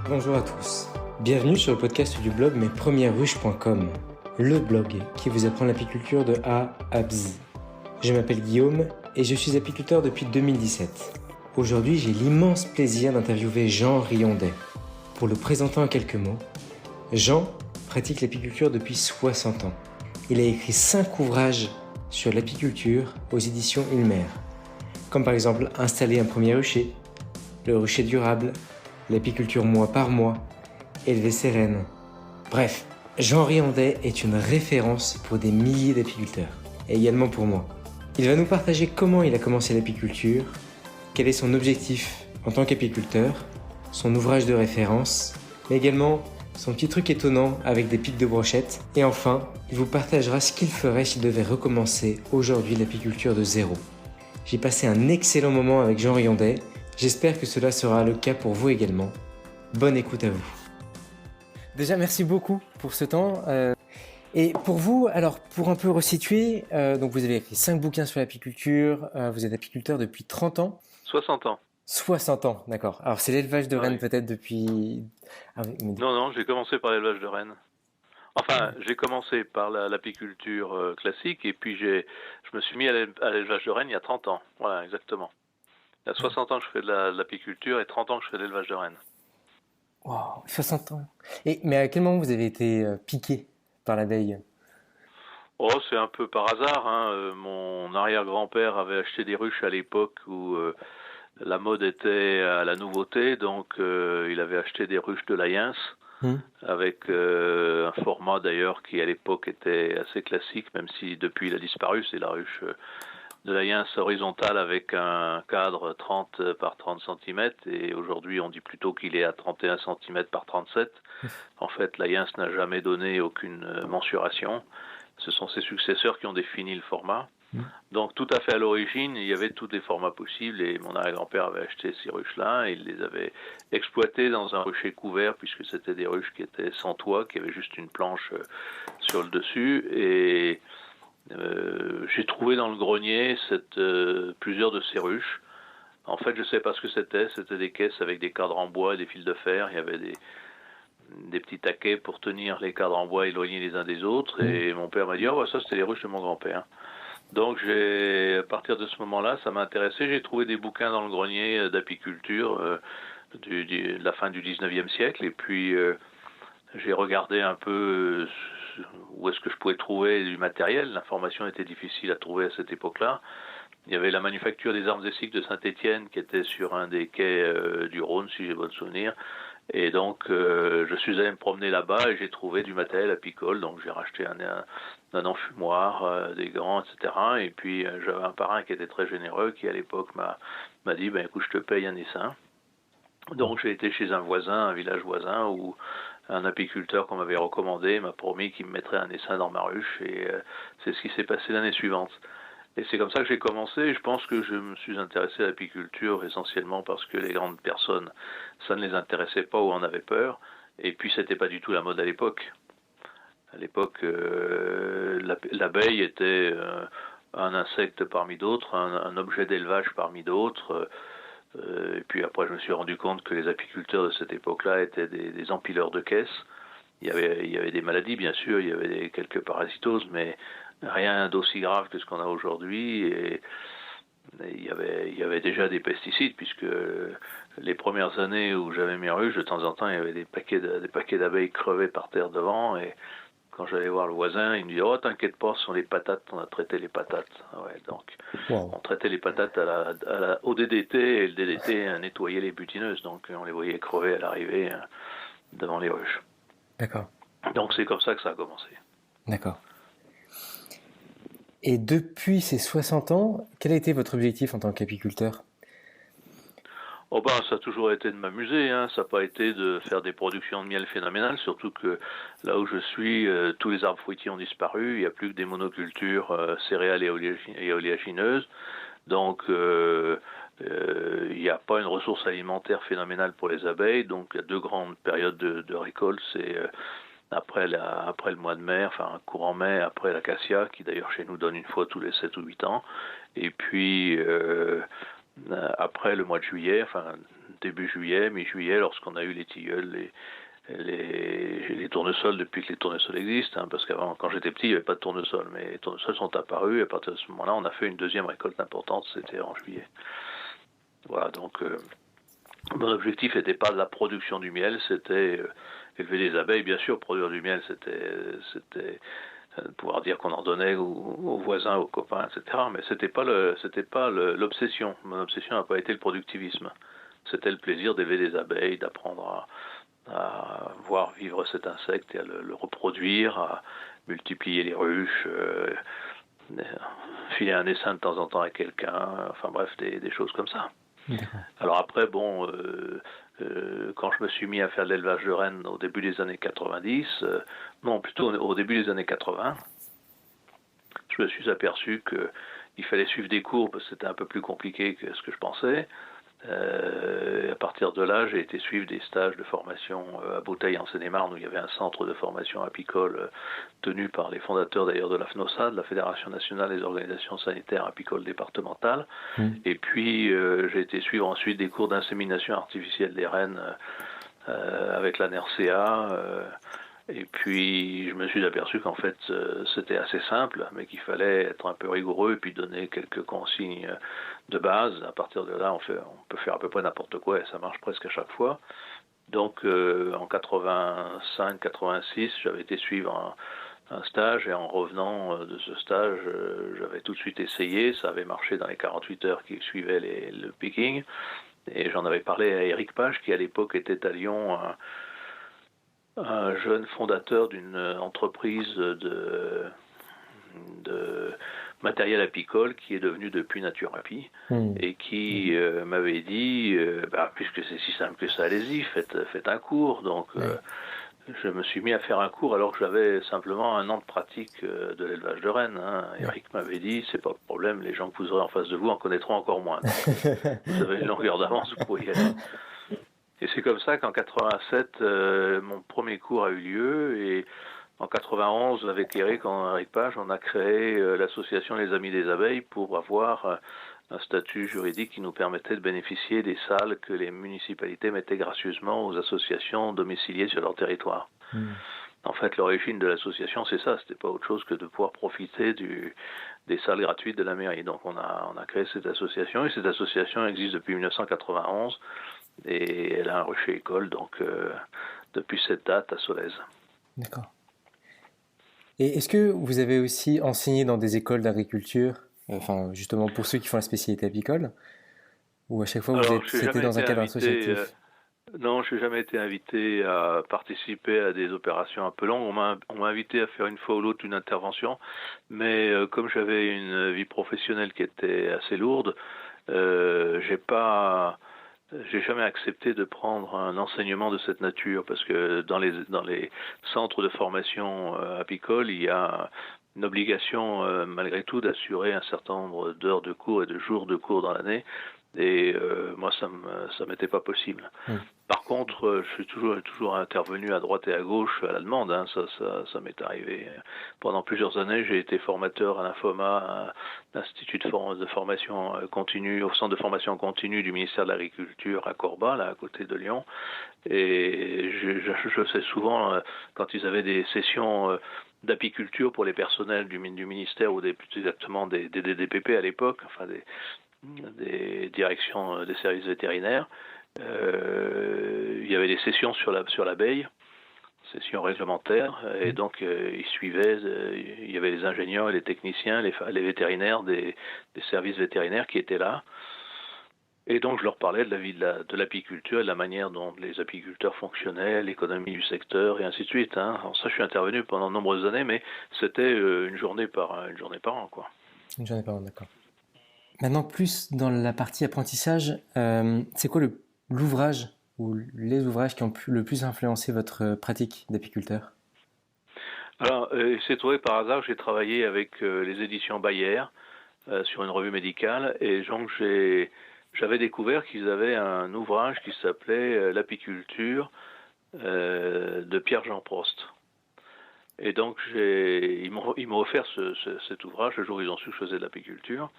Bonjour à tous, bienvenue sur le podcast du blog mespremieresruches.com, le blog qui vous apprend l'apiculture de A à Z. Je m'appelle Guillaume et je suis apiculteur depuis 2017. Aujourd'hui, j'ai l'immense plaisir d'interviewer Jean Riondey. Pour le présenter en quelques mots, Jean pratique l'apiculture depuis 60 ans. Il a écrit 5 ouvrages sur l'apiculture aux éditions Ulmer, comme par exemple Installer un premier rucher, le rucher durable, l'apiculture mois par mois, élever ses reines. Bref, Jean Riondey est une référence pour des milliers d'apiculteurs, et également pour moi. Il va nous partager comment il a commencé l'apiculture, quel est son objectif en tant qu'apiculteur, son ouvrage de référence, mais également son petit truc étonnant avec des pics de brochette, et enfin, il vous partagera ce qu'il ferait s'il devait recommencer aujourd'hui l'apiculture de zéro. J'ai passé un excellent moment avec Jean Riondey. J'espère que cela sera le cas pour vous également. Bonne écoute à vous. Déjà, merci beaucoup pour ce temps. Et pour vous, alors pour un peu resituer, donc vous avez écrit 5 bouquins sur l'apiculture, vous êtes apiculteur depuis 30 ans. 60 ans. 60 ans, d'accord. Alors c'est l'élevage de rennes peut-être depuis... Ah, oui, mais... Non, j'ai commencé par l'élevage de rennes. Enfin, j'ai commencé par l'apiculture classique et puis je me suis mis à l'élevage de rennes il y a 30 ans. Voilà, exactement. Il y a 60 ans que je fais de l'apiculture et 30 ans que je fais de l'élevage de rennes. Wow, 60 ans. Mais à quel moment vous avez été piqué par l'abeille ? Oh, c'est un peu par hasard, hein. Mon arrière-grand-père avait acheté des ruches à l'époque où la mode était à la nouveauté, donc il avait acheté des ruches de Layens. Avec un format d'ailleurs qui à l'époque était assez classique, même si depuis il a disparu, c'est la ruche de Layens horizontale avec un cadre 30 par 30 cm, et aujourd'hui on dit plutôt qu'il est à 31 cm par 37. En fait, Layens n'a jamais donné aucune mensuration. Ce sont ses successeurs qui ont défini le format. Donc tout à fait à l'origine, il y avait tous les formats possibles et mon arrière-grand-père avait acheté ces ruches-là et il les avait exploitées dans un rucher couvert puisque c'était des ruches qui étaient sans toit, qui avaient juste une planche sur le dessus. Et j'ai trouvé dans le grenier plusieurs de ces ruches. En fait, je ne sais pas ce que c'était des caisses avec des cadres en bois et des fils de fer. Il y avait des petits taquets pour tenir les cadres en bois éloignés les uns des autres. Et mon père m'a dit « Oh, bah, ça c'était les ruches de mon grand-père ». Donc à partir de ce moment-là, ça m'a intéressé. J'ai trouvé des bouquins dans le grenier d'apiculture de la fin du 19e siècle. Et puis j'ai regardé un peu où est-ce que je pouvais trouver du matériel. L'information était difficile à trouver à cette époque-là. Il y avait la manufacture des armes et cycles de Saint-Étienne qui était sur un des quais du Rhône, si j'ai bon souvenir. Et donc, je suis allé me promener là-bas et j'ai trouvé du matériel apicole. Donc, j'ai racheté un enfumoir, des gants, etc. Et puis, j'avais un parrain qui était très généreux qui, à l'époque, m'a dit, ben, écoute, je te paye un essaim. Donc, j'ai été chez un village voisin, où un apiculteur qu'on m'avait recommandé m'a promis qu'il me mettrait un essaim dans ma ruche. Et c'est ce qui s'est passé l'année suivante. Et c'est comme ça que j'ai commencé. Je pense que je me suis intéressé à l'apiculture essentiellement parce que les grandes personnes, ça ne les intéressait pas ou en avaient peur. Et puis c'était pas du tout la mode à l'époque. À l'époque, l'abeille était un insecte parmi d'autres, un objet d'élevage parmi d'autres. Et puis après, je me suis rendu compte que les apiculteurs de cette époque-là étaient des empileurs de caisses. Il y avait des maladies, bien sûr, il y avait quelques parasitoses, mais rien d'aussi grave que ce qu'on a aujourd'hui. Et il y avait déjà des pesticides, puisque les premières années où j'avais mes ruches, de temps en temps, il y avait des paquets d'abeilles crevées par terre devant. Et quand j'allais voir le voisin, il me disait « Oh, t'inquiète pas, ce sont les patates, on a traité les patates. » Ouais, donc, on traitait les patates au DDT, et le DDT nettoyait les butineuses. Donc, on les voyait crever à l'arrivée devant les ruches. D'accord. Donc c'est comme ça que ça a commencé. D'accord. Et depuis ces 60 ans, quel a été votre objectif en tant qu'apiculteur ? Oh ben, ça a toujours été de m'amuser, hein. Ça n'a pas été de faire des productions de miel phénoménales, surtout que là où je suis, tous les arbres fruitiers ont disparu, il n'y a plus que des monocultures céréales et oléagineuses. Donc il n'y a pas une ressource alimentaire phénoménale pour les abeilles, donc il y a 2 grandes périodes de récolte, c'est après le mois de mai, enfin courant mai, après l'acacia, qui d'ailleurs chez nous donne une fois tous les 7 ou 8 ans, et puis après le mois de juillet, enfin début juillet, mi-juillet, lorsqu'on a eu les tilleuls, les tournesols depuis que les tournesols existent, hein, parce qu'avant, quand j'étais petit, il n'y avait pas de tournesols, mais les tournesols sont apparus, et à partir de ce moment-là, on a fait une deuxième récolte importante, c'était en juillet. Voilà, donc mon objectif n'était pas de la production du miel, c'était élever des abeilles, bien sûr, produire du miel, c'était pouvoir dire qu'on en donnait aux voisins, aux copains, etc. Mais c'était pas l'obsession. Mon obsession n'a pas été le productivisme. C'était le plaisir d'élever des abeilles, d'apprendre à voir vivre cet insecte et à le reproduire, à multiplier les ruches, filer un essaim de temps en temps à quelqu'un, enfin bref, des choses comme ça. Alors après, bon, quand je me suis mis à faire de l'élevage de rennes au début des années 90, non, plutôt au début des années 80, je me suis aperçu qu'il fallait suivre des cours parce que c'était un peu plus compliqué que ce que je pensais. À partir de là, j'ai été suivre des stages de formation à Bouteille en Seine-et-Marne où il y avait un centre de formation apicole tenu par les fondateurs d'ailleurs de la FNOSA, de la Fédération nationale des organisations sanitaires apicoles départementales. Et puis j'ai été suivre ensuite des cours d'insémination artificielle des rennes avec la NERCA. Et puis je me suis aperçu qu'en fait c'était assez simple, mais qu'il fallait être un peu rigoureux et puis donner quelques consignes de base. À partir de là, on peut faire à peu près n'importe quoi et ça marche presque à chaque fois. Donc en 85-86, j'avais été suivre un stage et en revenant de ce stage, j'avais tout de suite essayé. Ça avait marché dans les 48 heures qui suivaient le picking. Et j'en avais parlé à Éric Page qui à l'époque était à Lyon, un jeune fondateur d'une entreprise de matériel apicole qui est devenu depuis Naturapi et qui m'avait dit puisque c'est si simple que ça, allez-y, faites un cours. Donc je me suis mis à faire un cours alors que j'avais simplement 1 an de pratique de l'élevage de rennes. Eric m'avait dit, c'est pas le problème, les gens que vous aurez en face de vous en connaîtront encore moins. Donc, vous avez une longueur d'avance, vous pouvez y aller. Et c'est comme ça qu'en 87, mon premier cours a eu lieu et en 91, avec Eric Page, on a créé l'association Les Amis des Abeilles pour avoir un statut juridique qui nous permettait de bénéficier des salles que les municipalités mettaient gracieusement aux associations domiciliées sur leur territoire. En fait, l'origine de l'association, c'est ça, c'était pas autre chose que de pouvoir profiter des salles gratuites de la mairie. Donc on a créé cette association et cette association existe depuis 1991 et elle a un rucher école, donc depuis cette date à Solèze. D'accord. Et est-ce que vous avez aussi enseigné dans des écoles d'agriculture, enfin justement pour ceux qui font la spécialité apicole, ou à chaque fois c'était dans un cadre associatif? Non, je n'ai jamais été invité à participer à des opérations un peu longues. On m'a invité à faire une fois ou l'autre une intervention, mais comme j'avais une vie professionnelle qui était assez lourde, j'ai jamais accepté de prendre un enseignement de cette nature parce que dans les centres de formation apicole, il y a une obligation malgré tout d'assurer un certain nombre d'heures de cours et de jours de cours dans l'année. Et moi, ça m'était pas possible. Par contre, je suis toujours intervenu à droite et à gauche à la demande. Ça m'est arrivé. Pendant plusieurs années, j'ai été formateur à l'Infoma, à l'Institut de formation continue, au centre de formation continue du ministère de l'Agriculture à Corba, là à côté de Lyon. Et je sais souvent, quand ils avaient des sessions d'apiculture pour les personnels du ministère ou plus exactement des DDPP à l'époque, enfin des directions des services vétérinaires, il y avait des sessions sur l'abeille, sessions réglementaires, et donc ils suivaient, il y avait les ingénieurs et les techniciens, les vétérinaires des services vétérinaires qui étaient là, et donc je leur parlais de la vie de l'apiculture et de la manière dont les apiculteurs fonctionnaient, l'économie du secteur, et ainsi de suite. Alors ça, je suis intervenu pendant de nombreuses années, mais c'était une journée par an, quoi. Une journée par an, d'accord. Maintenant, plus dans la partie apprentissage, c'est quoi l'ouvrage ou les ouvrages qui ont le plus influencé votre pratique d'apiculteur? Alors, c'est trouvé par hasard, j'ai travaillé avec les éditions Bayer sur une revue médicale, et donc j'avais découvert qu'ils avaient un ouvrage qui s'appelait L'apiculture de Pierre-Jean Prost. Et donc ils m'ont offert cet ouvrage le jour où ils ont su que je faisais de l'apiculture.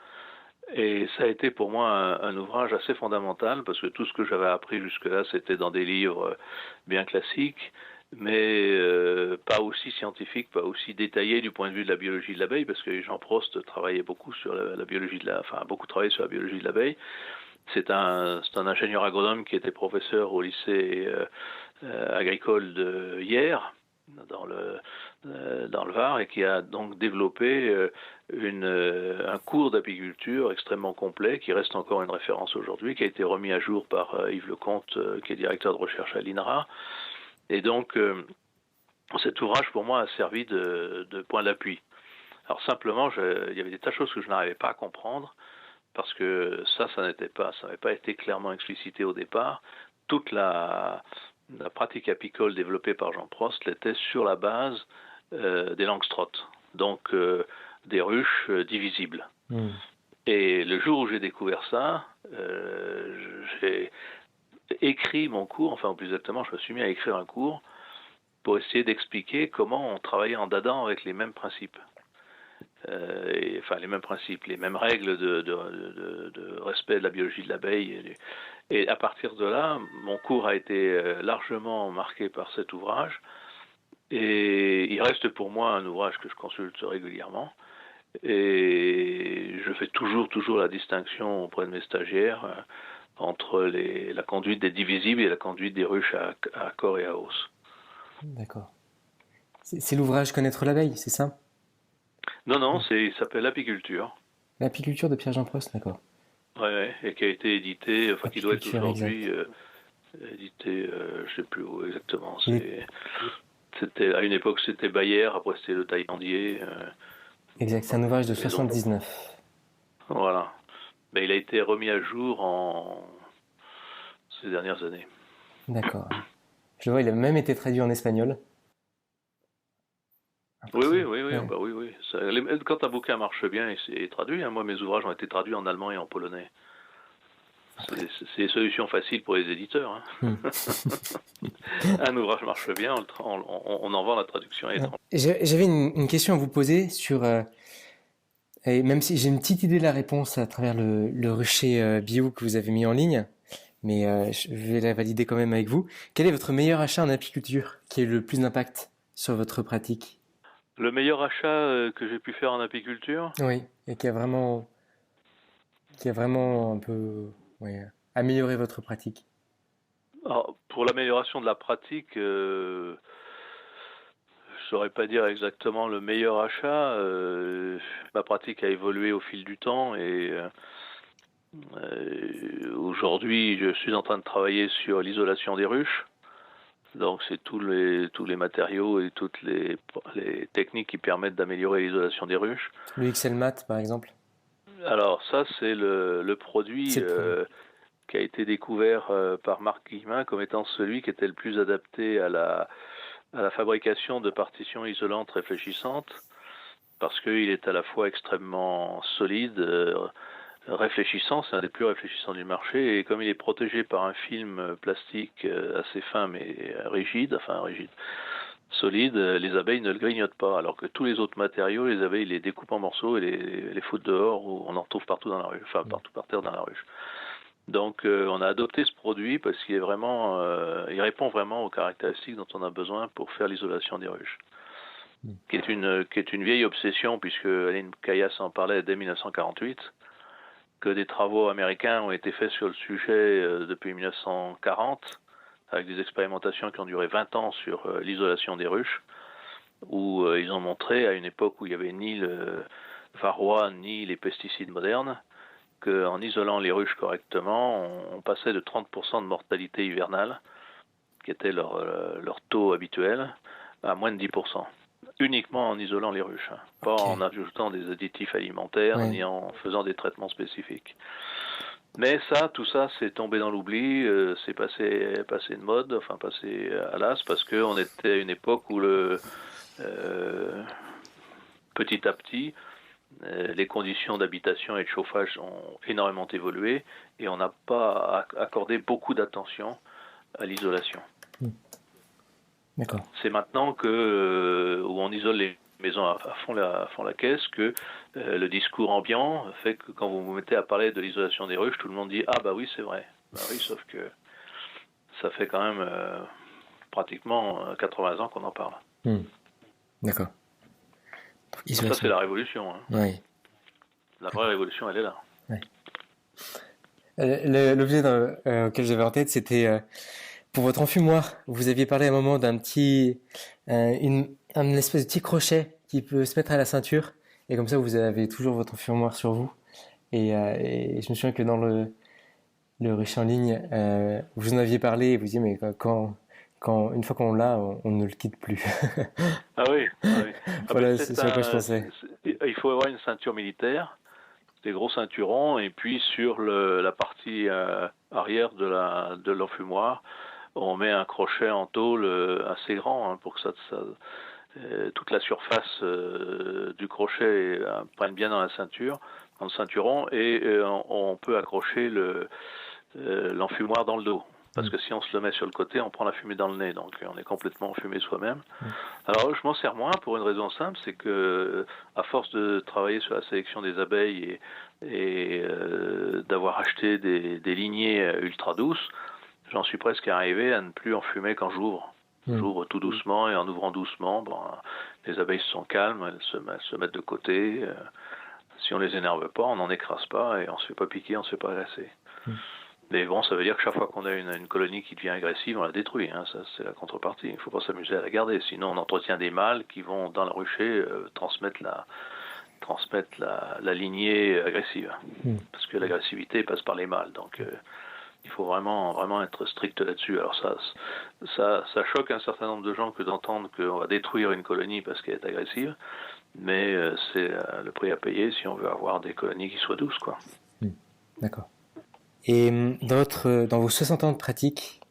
Et ça a été pour moi un ouvrage assez fondamental parce que tout ce que j'avais appris jusque-là, c'était dans des livres bien classiques, mais pas aussi scientifiques, pas aussi détaillés du point de vue de la biologie de l'abeille, parce que Jean Prost travaillait beaucoup sur la biologie enfin beaucoup travaillé sur la biologie de l'abeille. C'est un ingénieur agronome qui était professeur au lycée agricole de Hyères, dans le Var, et qui a donc développé un cours d'apiculture extrêmement complet, qui reste encore une référence aujourd'hui, qui a été remis à jour par Yves Lecomte, qui est directeur de recherche à l'INRA. Et donc, cet ouvrage, pour moi, a servi de point d'appui. Alors simplement, il y avait des tas de choses que je n'arrivais pas à comprendre, parce que ça n'avait pas été clairement explicité au départ. Toute la pratique apicole développée par Jean Prost l'était sur la base des langstroth, donc des ruches divisibles. Et le jour où j'ai découvert ça, j'ai écrit mon cours, enfin plus exactement, je me suis mis à écrire un cours pour essayer d'expliquer comment on travaillait en dadant avec les mêmes principes. Les mêmes principes, les mêmes règles de respect de la biologie de l'abeille. Et à partir de là, mon cours a été largement marqué par cet ouvrage. Et il reste pour moi un ouvrage que je consulte régulièrement. Et je fais toujours la distinction auprès de mes stagiaires entre la conduite des divisibles et la conduite des ruches à corps et à os. D'accord. C'est l'ouvrage Connaître l'abeille, c'est ça ? Non, il s'appelle Apiculture. L'apiculture de Pierre-Jean Prost, d'accord. Ouais, et qui a été édité, enfin qui doit être aujourd'hui édité, je sais plus où exactement. C'était à une époque c'était Bayer, après c'était le Taillandier. Exact, c'est un ouvrage de 79. Donc, voilà. Mais il a été remis à jour ces dernières années. D'accord. Je vois, il a même été traduit en espagnol. Oui. Bah oui. Quand un bouquin marche bien, il est traduit. Moi, mes ouvrages ont été traduits en allemand et en polonais. C'est des solutions faciles pour les éditeurs. Un ouvrage marche bien, on en vend la traduction. J'avais une question à vous poser sur... et même si j'ai une petite idée de la réponse à travers le rucher bio que vous avez mis en ligne, mais je vais la valider quand même avec vous. Quel est votre meilleur achat en apiculture qui a eu le plus d'impact sur votre pratique ? Le meilleur achat que j'ai pu faire en apiculture ? Oui, et qui a vraiment un peu amélioré votre pratique. Alors, pour l'amélioration de la pratique, je saurais pas dire exactement le meilleur achat. Ma pratique a évolué au fil du temps et aujourd'hui, je suis en train de travailler sur l'isolation des ruches. Donc, c'est tous les matériaux et toutes les techniques qui permettent d'améliorer l'isolation des ruches. Le XLMAT, par exemple ? Alors, ça, c'est le produit qui a été découvert par Marc Guillemin comme étant celui qui était le plus adapté à la fabrication de partitions isolantes réfléchissantes, parce qu'il est à la fois extrêmement solide, réfléchissant, c'est un des plus réfléchissants du marché, et comme il est protégé par un film plastique assez fin mais rigide, solide, les abeilles ne le grignotent pas, alors que tous les autres matériaux, les abeilles les découpent en morceaux et les foutent dehors, ou on en retrouve partout dans la ruche, partout par terre dans la ruche. Donc on a adopté ce produit parce qu'il il répond vraiment aux caractéristiques dont on a besoin pour faire l'isolation des ruches, qui est une vieille obsession, puisque Aline Kayas en parlait dès 1948, que des travaux américains ont été faits sur le sujet depuis 1940, avec des expérimentations qui ont duré 20 ans sur l'isolation des ruches, où ils ont montré, à une époque où il n'y avait ni le varroa ni les pesticides modernes, qu'en isolant les ruches correctement, on passait de 30% de mortalité hivernale, qui était leur taux habituel, à moins de 10%. Uniquement en isolant les ruches, pas en ajoutant des additifs alimentaires, ni en faisant des traitements spécifiques. Mais tout ça, c'est tombé dans l'oubli, c'est passé de mode, passé à l'as, parce qu'on était à une époque où petit à petit, les conditions d'habitation et de chauffage ont énormément évolué et on n'a pas accordé beaucoup d'attention à l'isolation. D'accord. C'est maintenant où on isole les maison à fond la caisse, que le discours ambiant fait que quand vous vous mettez à parler de l'isolation des ruches, tout le monde dit « Ah bah oui, c'est vrai ». Bah oui, sauf que ça fait quand même pratiquement 80 ans qu'on en parle. D'accord. Ça, c'est la révolution. Hein. Oui. La vraie révolution, elle est là. Oui. L'objet auquel j'avais en tête, c'était pour votre enfumoir. Vous aviez parlé à un moment d'un petit, un espèce de petit crochet qui peut se mettre à la ceinture, et comme ça, vous avez toujours votre enfumoir sur vous. Et je me souviens que dans le ruche en ligne, vous en aviez parlé, et vous disiez, mais une fois qu'on l'a, on ne le quitte plus. Ah oui, ah oui. Voilà, c'est à quoi je pensais. Il faut avoir une ceinture militaire, des gros ceinturons, et puis sur la partie arrière de l'enfumoir, on met un crochet en tôle assez grand pour que toute la surface du crochet prenne bien dans la ceinture, dans le ceinturon, et on peut accrocher l'enfumoir dans le dos. Parce que si on se le met sur le côté, on prend la fumée dans le nez, donc on est complètement enfumé soi-même. Alors je m'en sers moins pour une raison simple, c'est que à force de travailler sur la sélection des abeilles et d'avoir acheté des lignées ultra douces, j'en suis presque arrivé à ne plus enfumer quand j'ouvre. J'ouvre tout doucement, et en ouvrant doucement, les abeilles sont calmes, elles se mettent de côté. Si on les énerve pas, on n'en écrase pas, et on se fait pas piquer, on se fait pas agresser. Mais bon, ça veut dire que chaque fois qu'on a une colonie qui devient agressive, on la détruit. Hein, ça, c'est la contrepartie. Il ne faut pas s'amuser à la garder. Sinon, on entretient des mâles qui vont, dans le rucher, transmettre la lignée agressive. Parce que l'agressivité passe par les mâles. Donc, il faut vraiment être strict là-dessus. Alors ça choque un certain nombre de gens que d'entendre qu'on va détruire une colonie parce qu'elle est agressive. Mais c'est le prix à payer si on veut avoir des colonies qui soient douces, quoi. D'accord. Et dans vos 60 ans de pratique,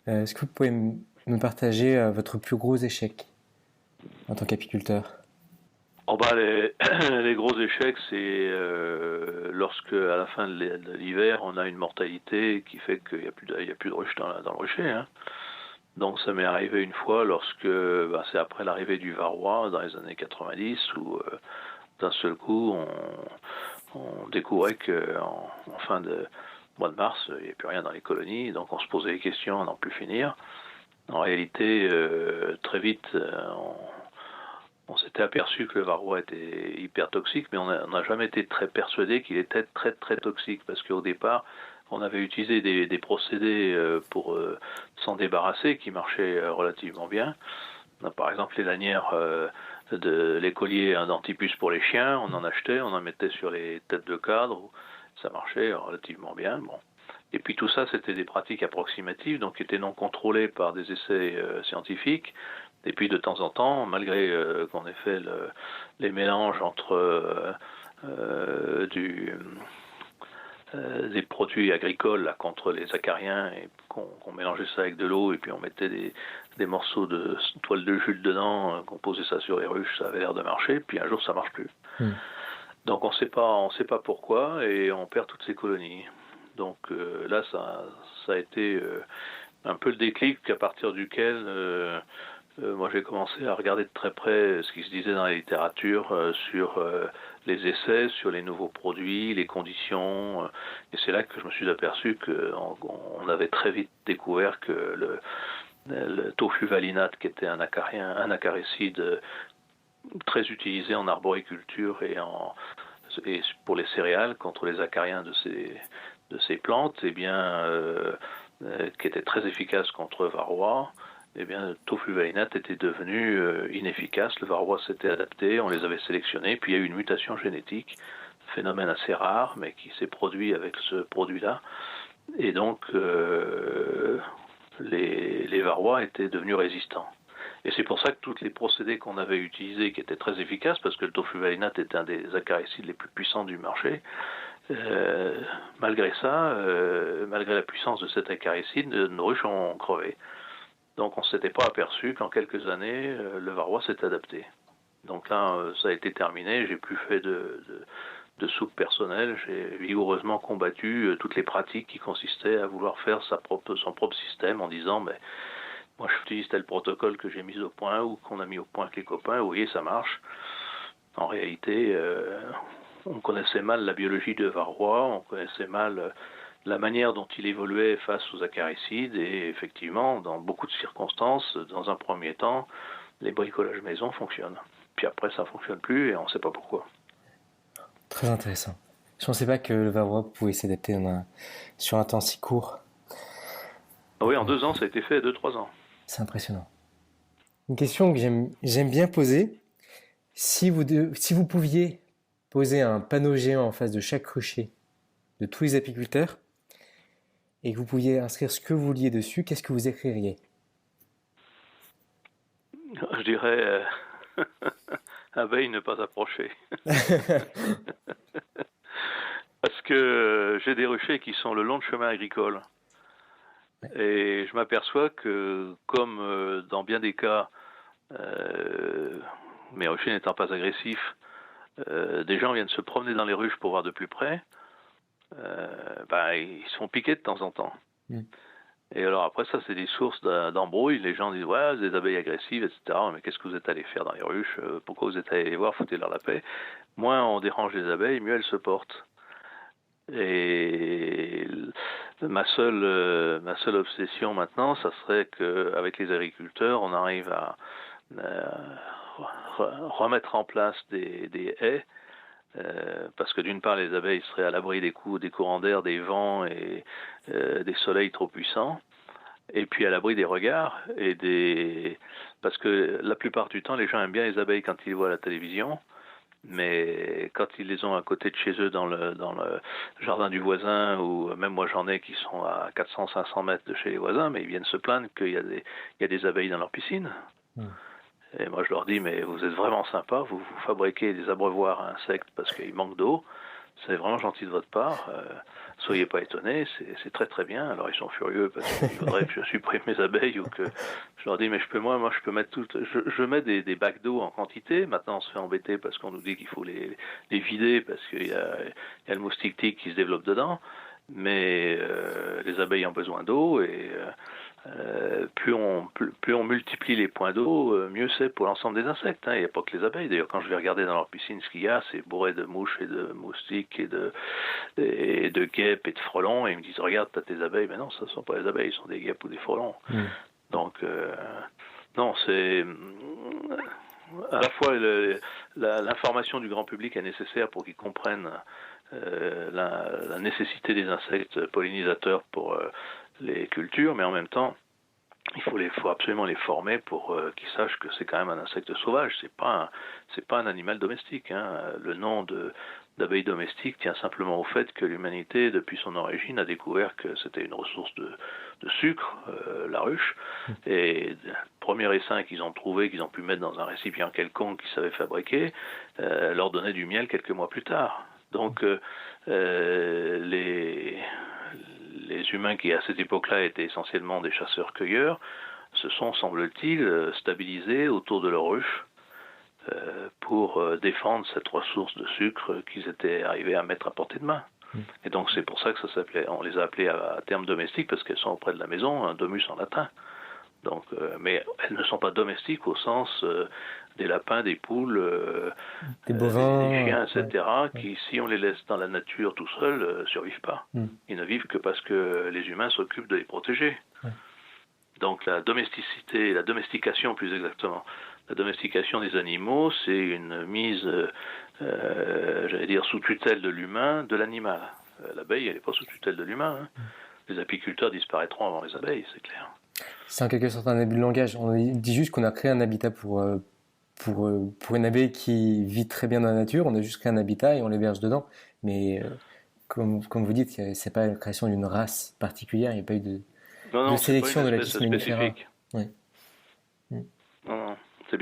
est-ce que vous pouvez me partager votre plus gros échec en tant qu'apiculteur? Les gros échecs, c'est lorsque, à la fin de l'hiver, on a une mortalité qui fait qu'il n'y a plus de ruches dans le rucher. Hein. Donc ça m'est arrivé une fois lorsque, c'est après l'arrivée du varroa dans les années 90, où d'un seul coup, on découvrait qu'en fin de mois de mars, il n'y avait plus rien dans les colonies, donc on se posait des questions à n'en plus finir. En réalité, très vite, on s'était aperçu que le varroa était hyper toxique, mais on n'a jamais été très persuadé qu'il était très très toxique, parce qu'au départ, on avait utilisé des procédés pour s'en débarrasser qui marchaient relativement bien. Par exemple, les lanières les colliers d'antipus pour les chiens, on en achetait, on en mettait sur les têtes de cadre, ça marchait relativement bien. Bon. Et puis tout ça, c'était des pratiques approximatives, donc qui étaient non contrôlées par des essais scientifiques. Et puis de temps en temps, malgré qu'on ait fait les mélanges entre des produits agricoles là, contre les acariens, et qu'on mélangeait ça avec de l'eau, et puis on mettait des morceaux de toile de jute dedans, qu'on posait ça sur les ruches, ça avait l'air de marcher, puis un jour ça marche plus. Donc on sait pas pourquoi, et on perd toutes ces colonies. Donc là, ça a été un peu le déclic à partir duquel moi j'ai commencé à regarder de très près ce qui se disait dans la littérature sur les essais, sur les nouveaux produits, les conditions, et c'est là que je me suis aperçu qu'on avait très vite découvert que le tofluvalinate, qui était un acaricide très utilisé en arboriculture et pour les céréales contre les acariens de ces plantes, eh bien, qui était très efficace contre varroa, eh bien, le tofluvalinate était devenu inefficace. Le varroa s'était adapté, on les avait sélectionnés, puis il y a eu une mutation génétique, phénomène assez rare, mais qui s'est produit avec ce produit-là. Et donc, les varrois étaient devenus résistants. Et c'est pour ça que tous les procédés qu'on avait utilisés, qui étaient très efficaces, parce que le tofluvalinate est un des acaricides les plus puissants du marché, malgré ça, malgré la puissance de cet acaricide, nos ruches ont crevé. Donc on ne s'était pas aperçu qu'en quelques années, le varroa s'est adapté. Donc là, ça a été terminé, j'ai plus fait de soupe personnelle, j'ai vigoureusement combattu toutes les pratiques qui consistaient à vouloir faire son propre système en disant moi j'utilise tel protocole que j'ai mis au point ou qu'on a mis au point avec les copains, vous voyez, ça marche. En réalité, on connaissait mal la biologie de varroa, on connaissait mal la manière dont il évoluait face aux acaricides, et effectivement, dans beaucoup de circonstances, dans un premier temps, les bricolages maison fonctionnent. Puis après, ça ne fonctionne plus et on ne sait pas pourquoi. Très intéressant. Je ne pensais pas que le varroa pouvait s'adapter sur un temps si court. Ah oui, en 2 ans, ça a été fait, 2-3 ans. C'est impressionnant. Une question que j'aime bien poser. Si vous pouviez poser un panneau géant en face de chaque rucher de tous les apiculteurs et que vous pouviez inscrire ce que vous vouliez dessus, qu'est-ce que vous écririez? Je dirais abeille ne pas approcher. Parce que j'ai des ruchers qui sont le long de chemin agricole. Et je m'aperçois que, comme dans bien des cas, mes ruchers n'étant pas agressifs, des gens viennent se promener dans les ruches pour voir de plus près, ils se font piquer de temps en temps. Et alors après ça, c'est des sources d'embrouille. Les gens disent ouais, des abeilles agressives, etc. Mais qu'est-ce que vous êtes allé faire dans les ruches? Pourquoi vous êtes allé les voir? Foutez-leur la paix. Moins on dérange les abeilles, mieux elles se portent. Et ma seule obsession maintenant, ça serait qu'avec les agriculteurs, on arrive à remettre en place des haies, parce que d'une part, les abeilles seraient à l'abri des courants d'air, des vents et des soleils trop puissants, et puis à l'abri des regards, parce que la plupart du temps, les gens aiment bien les abeilles quand ils les voient à la télévision, mais quand ils les ont à côté de chez eux dans le jardin du voisin, ou même moi j'en ai qui sont à 400-500 mètres de chez les voisins, mais ils viennent se plaindre qu'il y a des abeilles dans leur piscine. Et moi je leur dis, mais vous êtes vraiment sympa, vous fabriquez des abreuvoirs à insectes parce qu'il manque d'eau, c'est vraiment gentil de votre part, soyez pas étonnés, c'est très très bien. Alors ils sont furieux parce qu'ils voudraient que je supprime mes abeilles, ou que je leur dis, mais je peux mettre je mets des bacs d'eau en quantité. Maintenant on se fait embêter parce qu'on nous dit qu'il faut les vider parce qu'il y a le moustique tique qui se développe dedans, mais les abeilles ont besoin d'eau, et plus on multiplie les points d'eau, mieux c'est pour l'ensemble des insectes. Il n'y a pas que les abeilles. D'ailleurs, quand je vais regarder dans leur piscine ce qu'il y a, c'est bourré de mouches et de moustiques et de guêpes et de frelons. Et ils me disent, regarde, t'as tes abeilles. Mais non, ce ne sont pas les abeilles, ce sont des guêpes ou des frelons. Donc, non, c'est... À la fois, l'information du grand public est nécessaire pour qu'ils comprennent la nécessité des insectes pollinisateurs pour les cultures, mais en même temps, il faut absolument les former pour qu'ils sachent que c'est quand même un insecte sauvage, c'est pas un animal domestique. Le nom d'abeille domestique tient simplement au fait que l'humanité, depuis son origine, a découvert que c'était une ressource de sucre, la ruche, et le premier essaim qu'ils ont trouvé, qu'ils ont pu mettre dans un récipient quelconque qu'ils savaient fabriquer, leur donnait du miel quelques mois plus tard. Donc les humains qui, à cette époque-là, étaient essentiellement des chasseurs-cueilleurs, se sont, semble-t-il, stabilisés autour de leur ruche pour défendre cette ressource de sucre qu'ils étaient arrivés à mettre à portée de main. Et donc c'est pour ça que on les a appelés à terme domestiques, parce qu'elles sont auprès de la maison, un domus en latin. Donc, mais elles ne sont pas domestiques au sens des lapins, des poules, des bovins, des chiens, etc., qui, si on les laisse dans la nature tout seuls, survivent pas. Ils ne vivent que parce que les humains s'occupent de les protéger. Donc la domestication plus exactement, la domestication des animaux, c'est une mise, j'allais dire, sous tutelle de l'humain, de l'animal. L'abeille, elle n'est pas sous tutelle de l'humain. Les apiculteurs disparaîtront avant les abeilles, c'est clair. C'est en quelque sorte un abus de langage. On dit juste qu'on a créé un habitat pour une abeille qui vit très bien dans la nature. On a juste créé un habitat et on l'héberge dedans. Mais comme vous dites, c'est pas la création d'une race particulière. Il n'y a pas eu de sélection de l'Apis mellifera. Non. C'est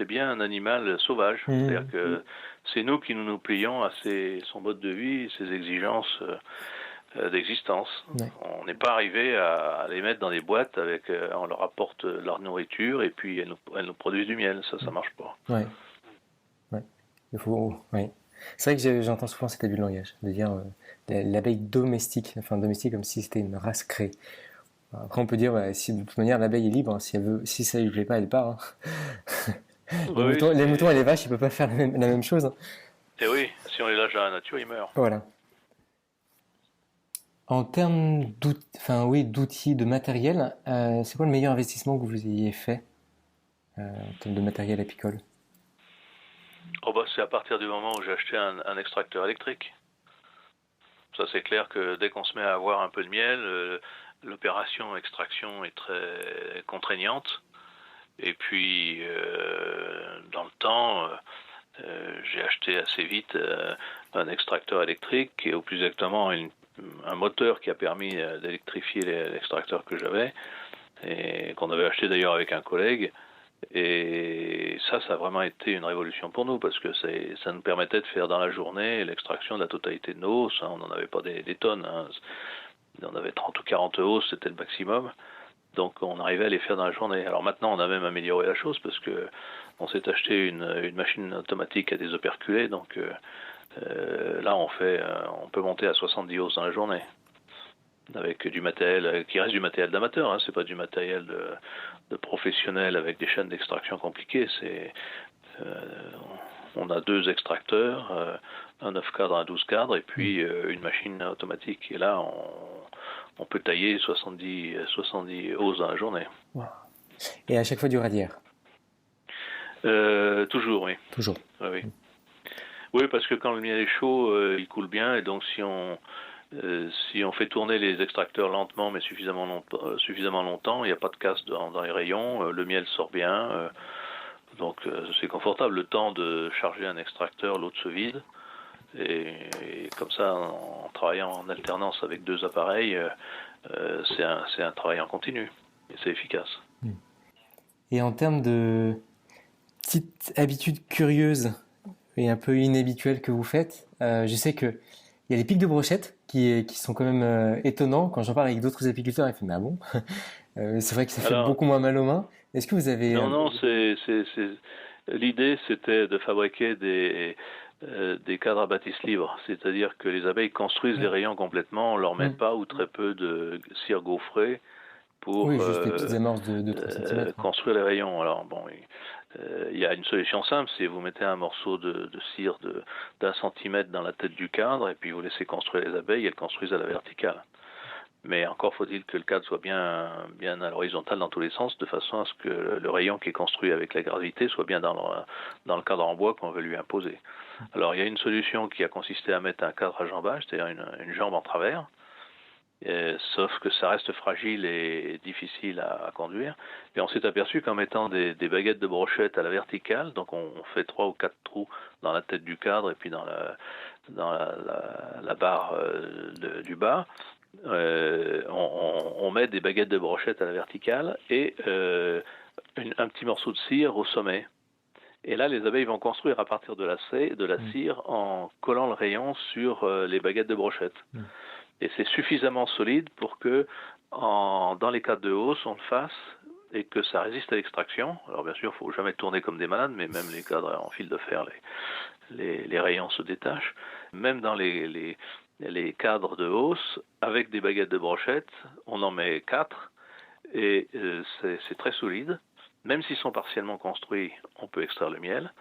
bien un animal sauvage. C'est-à-dire que c'est nous qui nous plions à son mode de vie, ses exigences d'existence. On n'est pas arrivé à les mettre dans des boîtes on leur apporte leur nourriture et puis elles nous produisent du miel. Ça marche pas. C'est vrai que j'entends souvent cet abus de langage, de dire l'abeille domestique, enfin domestique comme si c'était une race créée. Après, on peut dire, si de toute manière l'abeille est libre, hein, si ça lui plaît pas, elle part. Hein. Oui, Les moutons et les vaches, ils peuvent pas faire la même chose. Hein. et oui, si on les lâche dans la nature, ils meurent. Voilà. En termes d'outils, de matériel, c'est quoi le meilleur investissement que vous ayez fait en termes de matériel apicole? Oh bah, c'est à partir du moment où j'ai acheté un extracteur électrique. Ça, c'est clair que dès qu'on se met à avoir un peu de miel, l'opération extraction est très contraignante. Et puis, dans le temps, j'ai acheté assez vite un extracteur électrique et au plus exactement un moteur qui a permis d'électrifier l'extracteur que j'avais et qu'on avait acheté d'ailleurs avec un collègue. Et ça a vraiment été une révolution pour nous parce que ça nous permettait de faire dans la journée l'extraction de la totalité de nos hausses. Hein. On n'en avait pas des tonnes. Hein. On avait 30 ou 40 hausses, c'était le maximum. Donc on arrivait à les faire dans la journée. Alors maintenant on a même amélioré la chose parce que on s'est acheté une machine automatique à désoperculer. Donc là on peut monter à 70 hausses dans la journée. Avec du matériel qui reste du matériel d'amateur, hein, c'est pas du matériel de professionnel avec des chaînes d'extraction compliquées. On a 2 extracteurs, un 9 cadres, un 12 cadres, et puis une machine automatique. Et là, on peut tailler 70 hausses dans la journée. Wow. Et à chaque fois du radiaire? Toujours, oui. Toujours. Oui. Oui, parce que quand le miel est chaud, il coule bien, et donc si on fait tourner les extracteurs lentement mais suffisamment longtemps, il n'y a pas de casse dans les rayons, le miel sort bien, donc c'est confortable. Le temps de charger un extracteur, l'autre se vide, et comme ça, en travaillant en alternance avec 2 appareils, c'est un travail en continu, et c'est efficace. Et en termes de petites habitudes curieuses et un peu inhabituelles que vous faites, je sais que il y a les pics de brochette qui sont quand même étonnants. Quand j'en parle avec d'autres apiculteurs, ils font mais ah bon. C'est vrai que ça fait beaucoup moins mal aux mains. Est-ce que vous avez... Non, l'idée c'était de fabriquer des cadres à bâtisse libre, c'est-à-dire que les abeilles construisent les rayons complètement, on leur met pas ou très peu de cire gaufrée pour juste des petites amorces de 3 cm. construire les rayons. Alors bon, il y a une solution simple, c'est vous mettez un morceau de cire d'1 centimètre dans la tête du cadre et puis vous laissez construire les abeilles, elles construisent à la verticale. Mais encore faut-il que le cadre soit bien à l'horizontale dans tous les sens, de façon à ce que le rayon qui est construit avec la gravité soit bien dans le cadre en bois qu'on veut lui imposer. Alors il y a une solution qui a consisté à mettre un cadre à jambage, c'est-à-dire une jambe en travers, sauf que ça reste fragile et difficile à conduire. Et on s'est aperçu qu'en mettant des baguettes de brochette à la verticale, donc on fait 3 ou 4 trous dans la tête du cadre et puis dans la barre du bas, on met des baguettes de brochette à la verticale et un petit morceau de cire au sommet. Et là, les abeilles vont construire à partir de la cire en collant le rayon sur les baguettes de brochette. Et c'est suffisamment solide pour que dans les cadres de hausse, on le fasse et que ça résiste à l'extraction. Alors bien sûr, il ne faut jamais tourner comme des malades, mais même les cadres en fil de fer, les rayons se détachent. Même dans les cadres de hausse, avec des baguettes de brochette, on en met 4 et c'est très solide. Même s'ils sont partiellement construits, on peut extraire le miel.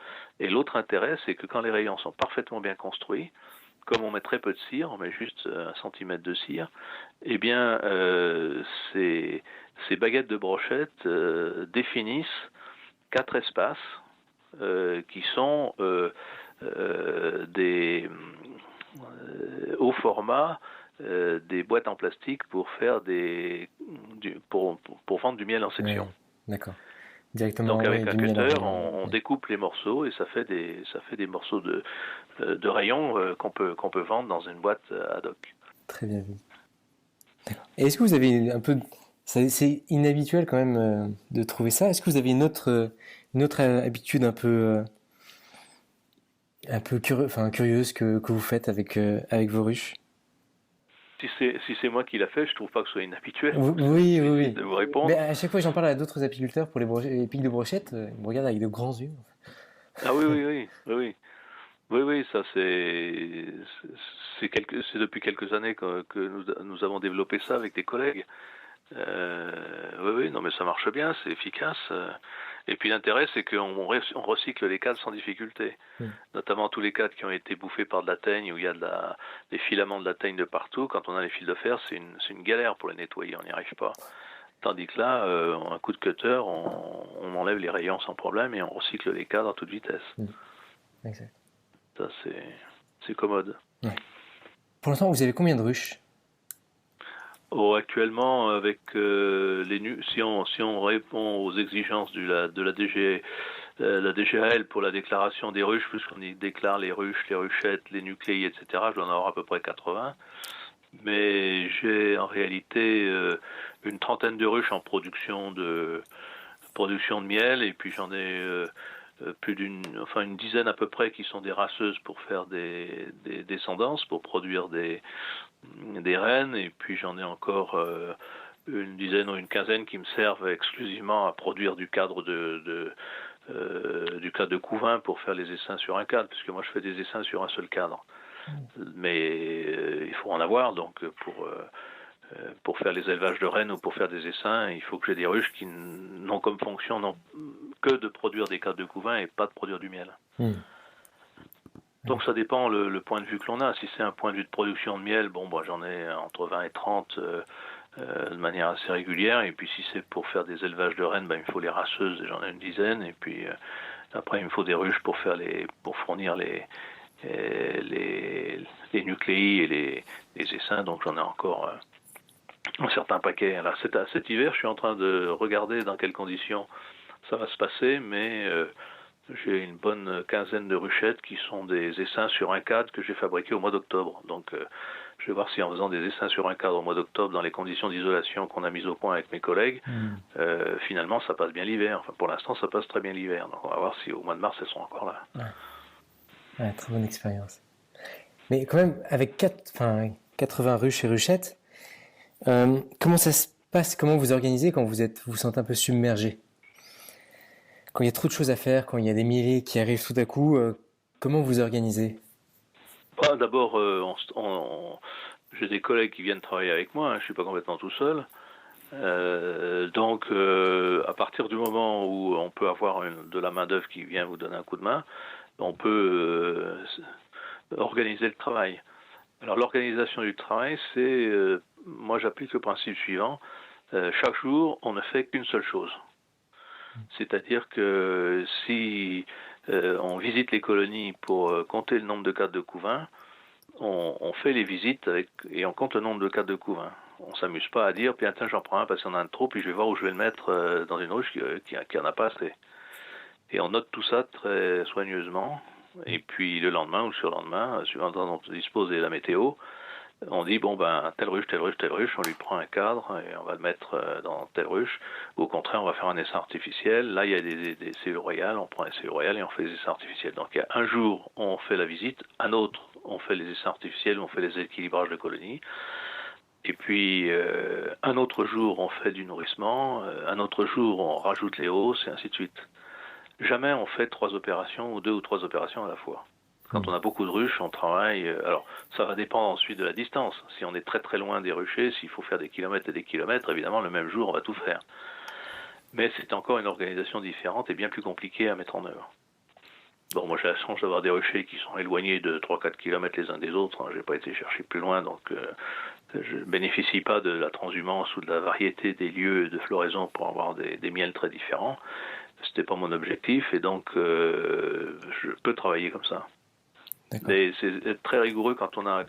Et l'autre intérêt, c'est que quand les rayons sont parfaitement bien construits, comme on met très peu de cire, on met juste 1 centimètre de cire, eh bien, ces baguettes de brochette définissent 4 espaces qui sont des au format des boîtes en plastique pour faire pour vendre du miel en section. D'accord. Directement. Donc avec un cutter, on découpe les morceaux et ça fait des morceaux de rayons qu'on peut vendre dans une boîte ad hoc. Très bien vu. D'accord. Et est-ce que vous avez un peu... C'est inhabituel quand même de trouver ça. Est-ce que vous avez une autre habitude un peu curieuse que vous faites avec vos ruches? Si c'est moi qui l'a fait, je trouve pas que ce soit inhabituel. Oui. De vous répondre. Mais à chaque fois que j'en parle à d'autres apiculteurs pour les pics de brochette, ils me regardent avec de grands yeux. Ah oui. Oui, ça c'est depuis quelques années que nous avons développé ça avec des collègues. Oui, non, mais ça marche bien, c'est efficace. Et puis l'intérêt, c'est qu'on on recycle les cadres sans difficulté. Notamment tous les cadres qui ont été bouffés par de la teigne, où il y a des filaments de la teigne de partout. Quand on a les fils de fer, c'est une galère pour les nettoyer, on n'y arrive pas. Tandis que là, un coup de cutter, on enlève les rayons sans problème et on recycle les cadres à toute vitesse. Exact. Ça, c'est commode. Ouais. Pour l'instant, vous avez combien de ruches? Oh, actuellement, avec si on répond aux exigences de la DGAL pour la déclaration des ruches, puisqu'on y déclare les ruches, les ruchettes, les nucléis, etc., je dois en avoir à peu près 80. Mais j'ai en réalité une trentaine de ruches en production de miel, et puis j'en ai une dizaine à peu près qui sont des raceuses pour faire des descendances, pour produire des reines, et puis j'en ai encore une dizaine ou une quinzaine qui me servent exclusivement à produire du cadre du cadre de couvain pour faire les essaims sur un cadre, puisque moi je fais des essaims sur un seul cadre. Mais il faut en avoir, donc pour faire les élevages de rennes ou pour faire des essaims, il faut que j'ai des ruches qui n'ont comme fonction que de produire des cadres de couvain et pas de produire du miel. Donc ça dépend le point de vue que l'on a. Si c'est un point de vue de production de miel, j'en ai entre 20 et 30 de manière assez régulière. Et puis si c'est pour faire des élevages de rennes, il me faut les raceuses, et j'en ai une dizaine. Et puis après il me faut des ruches pour fournir les nucléis et les essaims. Donc j'en ai encore un certain paquet. Alors cet hiver, je suis en train de regarder dans quelles conditions ça va se passer, mais j'ai une bonne quinzaine de ruchettes qui sont des essaims sur un cadre que j'ai fabriqué au mois d'octobre. Donc je vais voir si en faisant des essaims sur un cadre au mois d'octobre dans les conditions d'isolation qu'on a mises au point avec mes collègues, finalement ça passe bien l'hiver. Enfin pour l'instant ça passe très bien l'hiver. Donc on va voir si au mois de mars elles sont encore là. Ouais, très bonne expérience. Mais quand même, avec 80 ruches et ruchettes, comment ça se passe? Comment vous organisez quand vous sentez un peu submergé? Quand il y a trop de choses à faire, quand il y a des milliers qui arrivent tout à coup, comment vous organisez? D'abord, j'ai des collègues qui viennent travailler avec moi, je ne suis pas complètement tout seul. Donc, à partir du moment où on peut avoir de la main-d'œuvre qui vient vous donner un coup de main, on peut organiser le travail. Alors, l'organisation du travail, c'est, moi j'applique le principe suivant, chaque jour, on ne fait qu'une seule chose. C'est-à-dire que si on visite les colonies pour compter le nombre de cadres de couvain, on fait les visites et on compte le nombre de cadres de couvain. On ne s'amuse pas à dire, puis tiens, j'en prends un parce qu'il y en a un de trop, puis je vais voir où je vais le mettre dans une ruche qui en a pas assez. Et on note tout ça très soigneusement, et puis le lendemain ou le surlendemain, suivant le temps dont on dispose et la météo, on dit, telle ruche, telle ruche, telle ruche, on lui prend un cadre et on va le mettre dans telle ruche. Ou au contraire, on va faire un essaim artificiel. Là, il y a des cellules royales, on prend les cellules royales et on fait des essaims artificiels. Donc, il y a un jour, on fait la visite, un autre, on fait les essaims artificiels, on fait les équilibrages de colonies. Et puis, un autre jour, on fait du nourrissement, un autre jour, on rajoute les hausses, et ainsi de suite. Jamais on fait 3 opérations ou 2 ou 3 opérations à la fois. Quand on a beaucoup de ruches, on travaille. Alors, ça va dépendre ensuite de la distance. Si on est très très loin des ruchers, s'il faut faire des kilomètres et des kilomètres, évidemment, le même jour, on va tout faire. Mais c'est encore une organisation différente et bien plus compliquée à mettre en œuvre. Bon, moi j'ai la chance d'avoir des ruchers qui sont éloignés de 3-4 kilomètres les uns des autres. Je n'ai pas été chercher plus loin, donc je ne bénéficie pas de la transhumance ou de la variété des lieux de floraison pour avoir des miels très différents. C'était pas mon objectif et donc je peux travailler comme ça. Mais c'est très rigoureux quand on n'a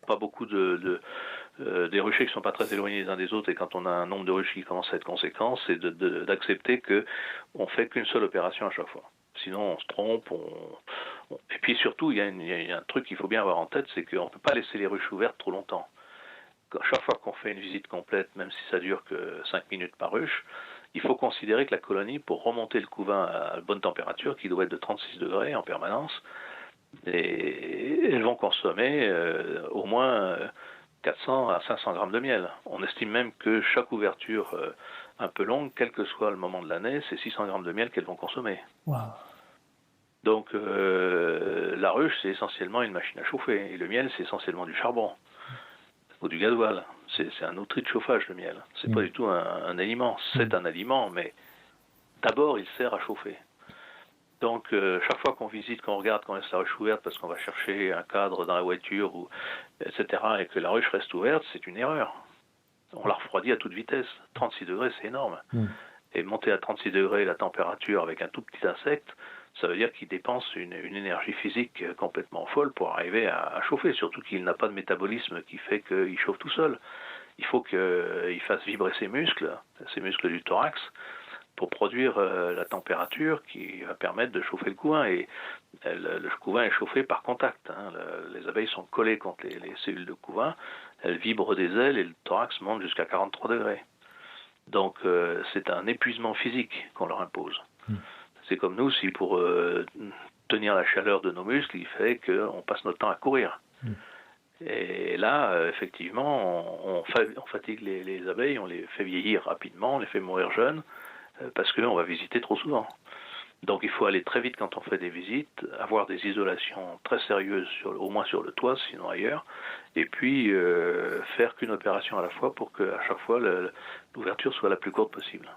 pas beaucoup des ruchers qui ne sont pas très éloignés les uns des autres et quand on a un nombre de ruches qui commence à être conséquent, c'est d'accepter qu'on ne fait qu'une seule opération à chaque fois. Sinon on se trompe. Et puis surtout, il y a un truc qu'il faut bien avoir en tête, c'est qu'on ne peut pas laisser les ruches ouvertes trop longtemps. Chaque fois qu'on fait une visite complète, même si ça dure que 5 minutes par ruche, il faut considérer que la colonie, pour remonter le couvain à la bonne température, qui doit être de 36 degrés en permanence, et elles vont consommer au moins 400 à 500 grammes de miel. On estime même que chaque ouverture un peu longue, quel que soit le moment de l'année, c'est 600 grammes de miel qu'elles vont consommer. Wow. Donc la ruche, c'est essentiellement une machine à chauffer, et le miel, c'est essentiellement du charbon. ou du gasoil. C'est un outil de chauffage, le miel. C'est pas du tout un aliment. C'est un aliment, mais d'abord, il sert à chauffer. Donc, chaque fois qu'on visite, qu'on regarde quand la ruche est ouverte, parce qu'on va chercher un cadre dans la voiture, etc., et que la ruche reste ouverte, c'est une erreur. On la refroidit à toute vitesse. 36 degrés, c'est énorme. Et monter à 36 degrés la température avec un tout petit insecte, ça veut dire qu'il dépense une énergie physique complètement folle pour arriver à chauffer, surtout qu'il n'a pas de métabolisme qui fait qu'il chauffe tout seul. Il faut qu'il fasse vibrer ses muscles du thorax, pour produire la température qui va permettre de chauffer le couvain. Et le couvain est chauffé par contact. Les abeilles sont collées contre les cellules de couvain, elles vibrent des ailes et le thorax monte jusqu'à 43 degrés. Donc c'est un épuisement physique qu'on leur impose. C'est comme nous, si pour tenir la chaleur de nos muscles, il fait qu'on passe notre temps à courir. Et là, effectivement, on fatigue les abeilles, on les fait vieillir rapidement, on les fait mourir jeunes, parce qu'on va visiter trop souvent. Donc il faut aller très vite quand on fait des visites, avoir des isolations très sérieuses, au moins sur le toit, sinon ailleurs, et puis faire qu'une opération à la fois pour qu'à chaque fois l'ouverture soit la plus courte possible.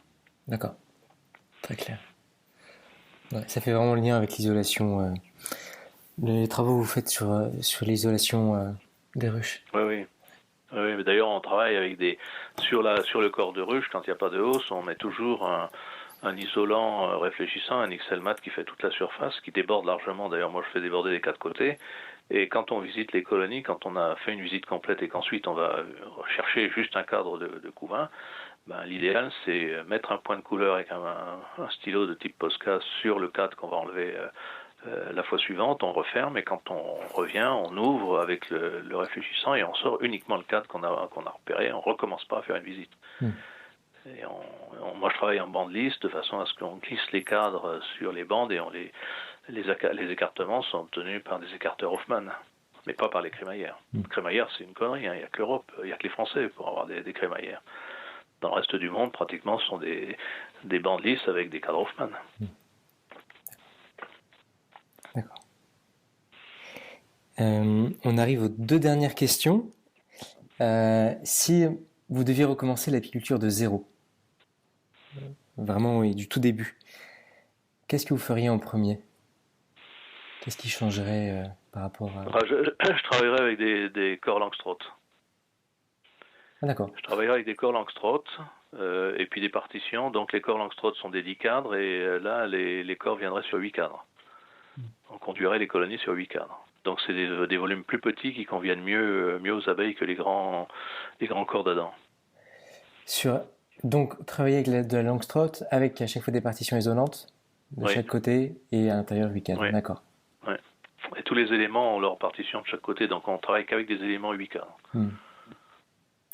D'accord, très clair. Ouais, ça fait vraiment le lien avec l'isolation, les travaux que vous faites sur l'isolation des ruches. Oui, mais d'ailleurs on travaille avec sur le corps de ruche, quand il n'y a pas de hausse, on met toujours un isolant réfléchissant, un XL mat qui fait toute la surface, qui déborde largement. D'ailleurs moi je fais déborder les 4 côtés. Et quand on visite les colonies, quand on a fait une visite complète et qu'ensuite on va chercher juste un cadre de couvain, l'idéal c'est mettre un point de couleur avec un stylo de type Posca sur le cadre qu'on va enlever la fois suivante, on referme, et quand on revient, on ouvre avec le réfléchissant et on sort uniquement le cadre qu'on a repéré. On ne recommence pas à faire une visite. Et moi je travaille en bande lisse de façon à ce qu'on glisse les cadres sur les bandes, et les écartements sont obtenus par des écarteurs Hoffman, mais pas par les crémaillères. Crémaillère, c'est une connerie, il n'y a que l'Europe, il n'y a que les Français pour avoir des crémaillères. Dans le reste du monde, pratiquement, ce sont des bandes lisses avec des cadres Hoffman. D'accord. On arrive aux 2 dernières questions. Si vous deviez recommencer l'apiculture de zéro, vraiment du tout début, qu'est-ce que vous feriez en premier ? Qu'est-ce qui changerait par rapport à... Je travaillerais avec des corps Langstroth. Ah, d'accord. Je travaillerai avec des corps Langstroth et puis des partitions. Donc les corps Langstroth sont des 10 cadres, et là les corps viendraient sur 8 cadres. On conduirait les colonies sur 8 cadres. Donc c'est des volumes plus petits qui conviennent mieux aux abeilles que les grands corps d'Adam. Donc travailler avec de la Langstroth avec à chaque fois des partitions isolantes de chaque côté et à l'intérieur 8 cadres. D'accord. Ouais. Et tous les éléments ont leur partition de chaque côté, donc on travaille qu'avec des éléments 8 cadres.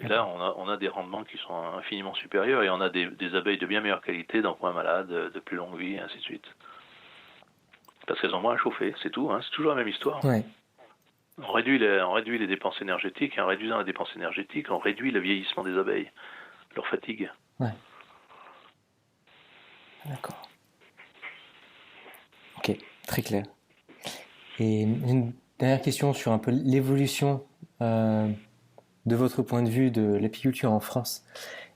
Et là, on a des rendements qui sont infiniment supérieurs, et on a des abeilles de bien meilleure qualité, donc moins malades, de plus longue vie, et ainsi de suite. Parce qu'elles ont moins à chauffer, c'est tout, c'est toujours la même histoire. Ouais. On réduit les dépenses énergétiques, et en réduisant les dépenses énergétiques, on réduit le vieillissement des abeilles, leur fatigue. Ouais. D'accord. Ok, très clair. Et une dernière question sur un peu l'évolution de votre point de vue de l'apiculture en France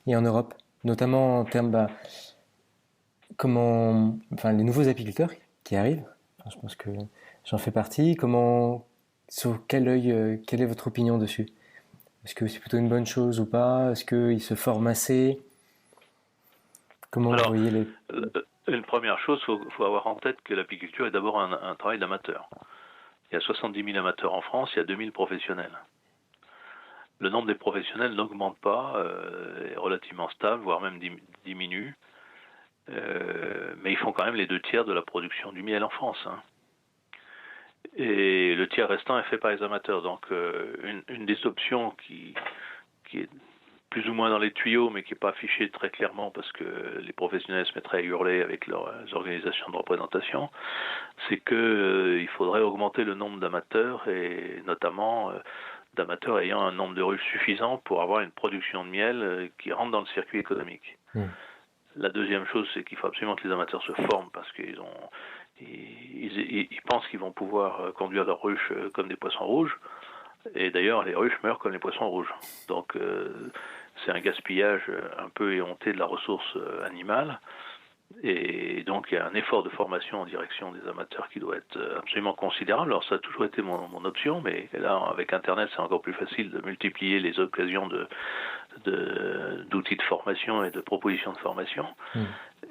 et en Europe, notamment en termes les nouveaux apiculteurs qui arrivent. Je pense que j'en fais partie. Sur quel œil, quelle est votre opinion dessus ? Est-ce que c'est plutôt une bonne chose ou pas ? Est-ce qu'ils se forment assez ? Comment vous voyez les... Une première chose, il faut avoir en tête que l'apiculture est d'abord un travail d'amateur. Il y a 70 000 amateurs en France, il y a 2 000 professionnels. Le nombre des professionnels n'augmente pas, est relativement stable, voire même diminue. Mais ils font quand même les 2/3 de la production du miel en France. Et le tiers restant est fait par les amateurs. Donc une des options qui est plus ou moins dans les tuyaux, mais qui n'est pas affichée très clairement parce que les professionnels se mettraient à hurler avec leurs organisations de représentation, c'est qu'il faudrait augmenter le nombre d'amateurs, et notamment d'amateurs ayant un nombre de ruches suffisant pour avoir une production de miel qui rentre dans le circuit économique. La deuxième chose, c'est qu'il faut absolument que les amateurs se forment, parce qu'ils pensent qu'ils vont pouvoir conduire leurs ruches comme des poissons rouges. Et d'ailleurs, les ruches meurent comme les poissons rouges. Donc, c'est un gaspillage un peu éhonté de la ressource animale. Et donc, il y a un effort de formation en direction des amateurs qui doit être absolument considérable. Alors, ça a toujours été mon option, mais là, avec Internet, c'est encore plus facile de multiplier les occasions d'outils de formation et de propositions de formation.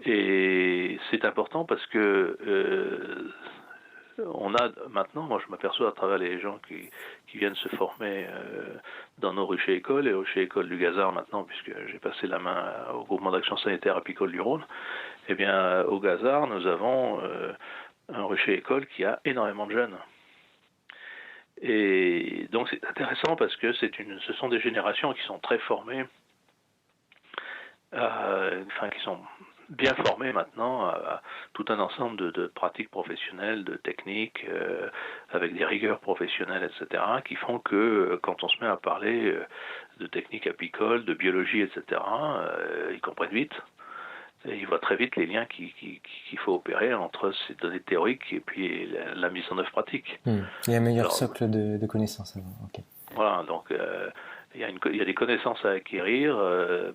Et c'est important parce que on a maintenant, moi je m'aperçois à travers les gens qui viennent se former dans nos ruchers écoles et ruchers écoles du Gazard maintenant, puisque j'ai passé la main au groupement d'action sanitaire apicole du Rhône. Eh bien, au Gazard, nous avons un rucher école qui a énormément de jeunes. Et donc c'est intéressant parce que ce sont des générations qui sont très formées, qui sont bien formées maintenant à tout un ensemble de pratiques professionnelles, de techniques, avec des rigueurs professionnelles, etc., qui font que quand on se met à parler de techniques apicoles, de biologie, etc., ils comprennent vite. Et ils voient très vite les liens qu'il faut opérer entre ces données théoriques et puis la mise en œuvre pratique. Il y a un meilleur socle de connaissances. Okay. Voilà, donc il y a des connaissances à acquérir,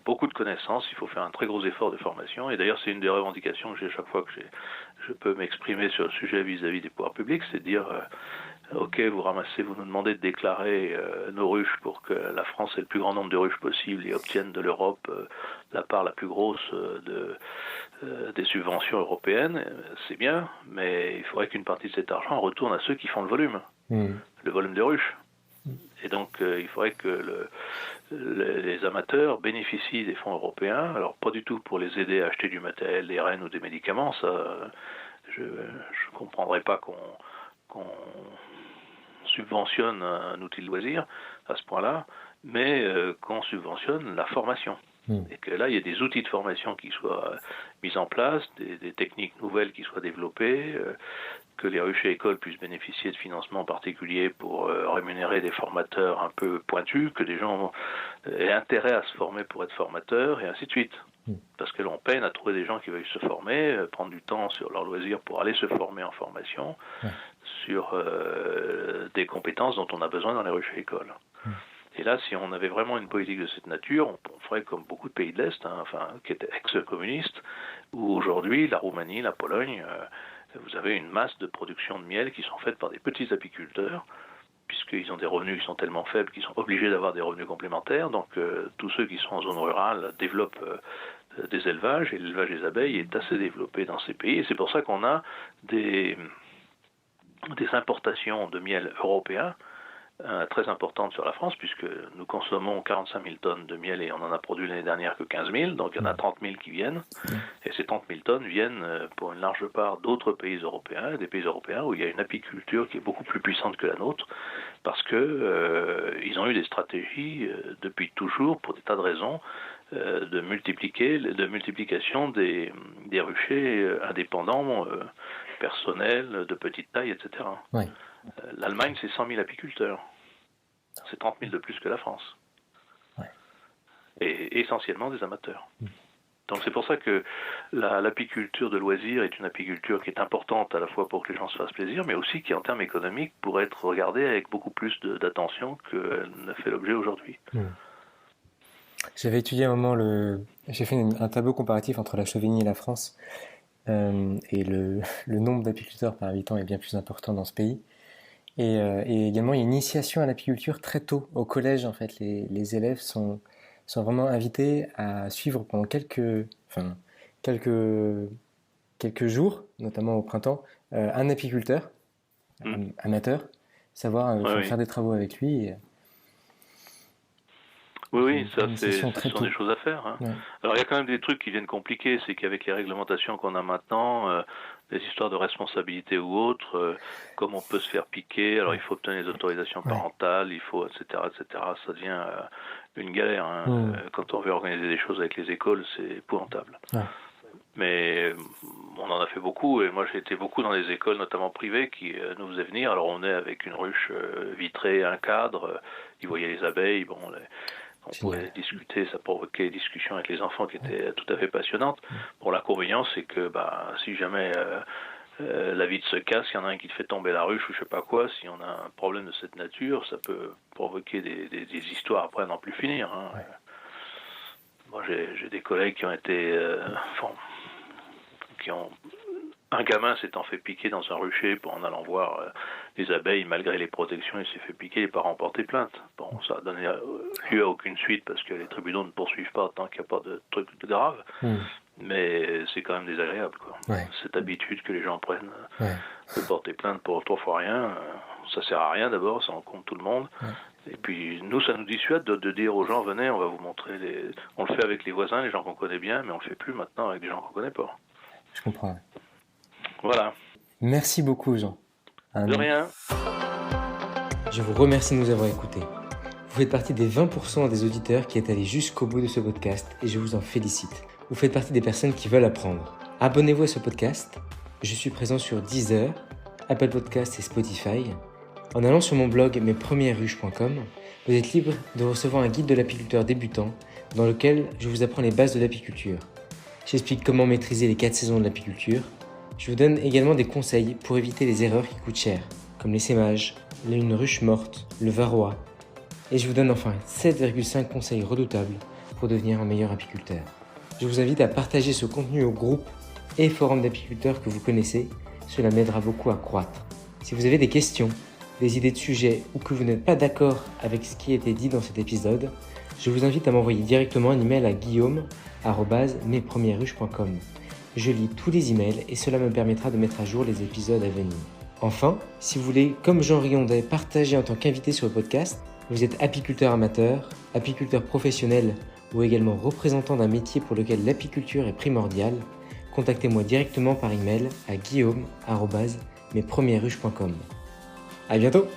beaucoup de connaissances, il faut faire un très gros effort de formation. Et d'ailleurs, c'est une des revendications que j'ai chaque fois que je peux m'exprimer sur le sujet vis-à-vis des pouvoirs publics, c'est de dire ok, vous nous demandez de déclarer nos ruches pour que la France ait le plus grand nombre de ruches possible et obtienne de l'Europe la part la plus grosse des subventions européennes. C'est bien, mais il faudrait qu'une partie de cet argent retourne à ceux qui font le volume de ruches. Et donc il faudrait que les amateurs bénéficient des fonds européens, alors pas du tout pour les aider à acheter du matériel, des rennes ou des médicaments, ça je ne comprendrais pas qu'on subventionne un outil de loisir à ce point-là, mais qu'on subventionne la formation. Et que là, il y a des outils de formation qui soient mis en place, des techniques nouvelles qui soient développées, que les ruchers écoles puissent bénéficier de financements particuliers pour rémunérer des formateurs un peu pointus, que des gens aient intérêt à se former pour être formateurs, et ainsi de suite. Parce que l'on peine à trouver des gens qui veulent se former, prendre du temps sur leur loisir pour aller se former en formation, sur des compétences dont on a besoin dans les ruchers écoles. Et là, si on avait vraiment une politique de cette nature, on ferait comme beaucoup de pays de l'Est, qui étaient ex-communistes, où aujourd'hui, la Roumanie, la Pologne, vous avez une masse de production de miel qui sont faites par des petits apiculteurs, puisqu'ils ont des revenus qui sont tellement faibles qu'ils sont obligés d'avoir des revenus complémentaires. Donc tous ceux qui sont en zone rurale développent des élevages, et l'élevage des abeilles est assez développé dans ces pays. Et c'est pour ça qu'on a des importations de miel européen très importante sur la France, puisque nous consommons 45 000 tonnes de miel et on en a produit l'année dernière que 15 000, donc il y en a 30 000 qui viennent, et ces 30 000 tonnes viennent pour une large part d'autres pays européens, des pays européens où il y a une apiculture qui est beaucoup plus puissante que la nôtre, parce que ils ont eu des stratégies depuis toujours, pour des tas de raisons, de multiplication des ruchers indépendants, personnels, de petite taille, etc. Oui. L'Allemagne, c'est 100 000 apiculteurs. C'est 30 000 de plus que la France. Ouais. Et essentiellement des amateurs. Donc c'est pour ça que l'apiculture de loisirs est une apiculture qui est importante à la fois pour que les gens se fassent plaisir, mais aussi qui en termes économiques pourrait être regardée avec beaucoup plus d'attention qu'elle ne fait l'objet aujourd'hui. J'avais étudié un moment j'ai fait un tableau comparatif entre la Slovénie et la France, et le nombre d'apiculteurs par habitant est bien plus important dans ce pays. Et également, il y a une initiation à l'apiculture très tôt. Au collège, en fait, les élèves sont vraiment invités à suivre pendant quelques jours, notamment au printemps, un apiculteur amateur, savoir faire des travaux avec lui. Oui, ça, ce sont des choses à faire. Ouais. Alors, il y a quand même des trucs qui viennent compliquer. C'est qu'avec les réglementations qu'on a maintenant, des histoires de responsabilité ou autres, comme on peut se faire piquer, alors il faut obtenir les autorisations parentales, il faut, etc., etc. Ça devient une galère. Quand on veut organiser des choses avec les écoles, c'est épouvantable. Mais on en a fait beaucoup, et moi j'ai été beaucoup dans des écoles, notamment privées, qui nous faisaient venir. Alors on est avec une ruche vitrée, un cadre, ils voyaient les abeilles, on pouvait discuter, ça provoquait des discussions avec les enfants qui étaient tout à fait passionnantes. Bon, l'inconvénient, c'est que si jamais la vitre se casse, il y en a un qui te fait tomber la ruche ou je sais pas quoi, si on a un problème de cette nature, ça peut provoquer des histoires après à n'en plus finir. Hein. Ouais. Moi, j'ai des collègues qui ont été... Un gamin s'étant fait piquer dans un rucher en allant voir les abeilles, malgré les protections, il s'est fait piquer, les parents ont porté plainte. Bon, ça a donné lieu à aucune suite parce que les tribunaux ne poursuivent pas tant qu'il n'y a pas de trucs graves. Mais c'est quand même désagréable, quoi. Ouais. Cette habitude que les gens prennent de porter plainte pour 3 fois rien, ça sert à rien d'abord, ça en compte tout le monde. Ouais. Et puis nous, ça nous dissuade de dire aux gens, venez, on va vous montrer On le fait avec les voisins, les gens qu'on connaît bien, mais on le fait plus maintenant avec des gens qu'on connaît pas. Je comprends. Voilà. Merci beaucoup, Jean. De rien. Je vous remercie de nous avoir écoutés. Vous faites partie des 20% des auditeurs qui est allés jusqu'au bout de ce podcast et je vous en félicite. Vous faites partie des personnes qui veulent apprendre. Abonnez-vous à ce podcast. Je suis présent sur Deezer, Apple Podcasts et Spotify. En allant sur mon blog mespremieresruches.com, vous êtes libre de recevoir un guide de l'apiculteur débutant dans lequel je vous apprends les bases de l'apiculture. J'explique comment maîtriser les 4 saisons de l'apiculture. Je vous donne également des conseils pour éviter les erreurs qui coûtent cher, comme l'essaimage, une ruche morte, le varroa. Et je vous donne enfin 7,5 conseils redoutables pour devenir un meilleur apiculteur. Je vous invite à partager ce contenu au groupe et forum d'apiculteurs que vous connaissez, cela m'aidera beaucoup à croître. Si vous avez des questions, des idées de sujets ou que vous n'êtes pas d'accord avec ce qui a été dit dans cet épisode, je vous invite à m'envoyer directement un email à guillaume@mespremieresruches.com. Je lis tous les emails et cela me permettra de mettre à jour les épisodes à venir. Enfin, si vous voulez, comme Jean Riondais, partager en tant qu'invité sur le podcast, vous êtes apiculteur amateur, apiculteur professionnel ou également représentant d'un métier pour lequel l'apiculture est primordiale, contactez-moi directement par email à guillaume@mespremieresruches.com. À bientôt!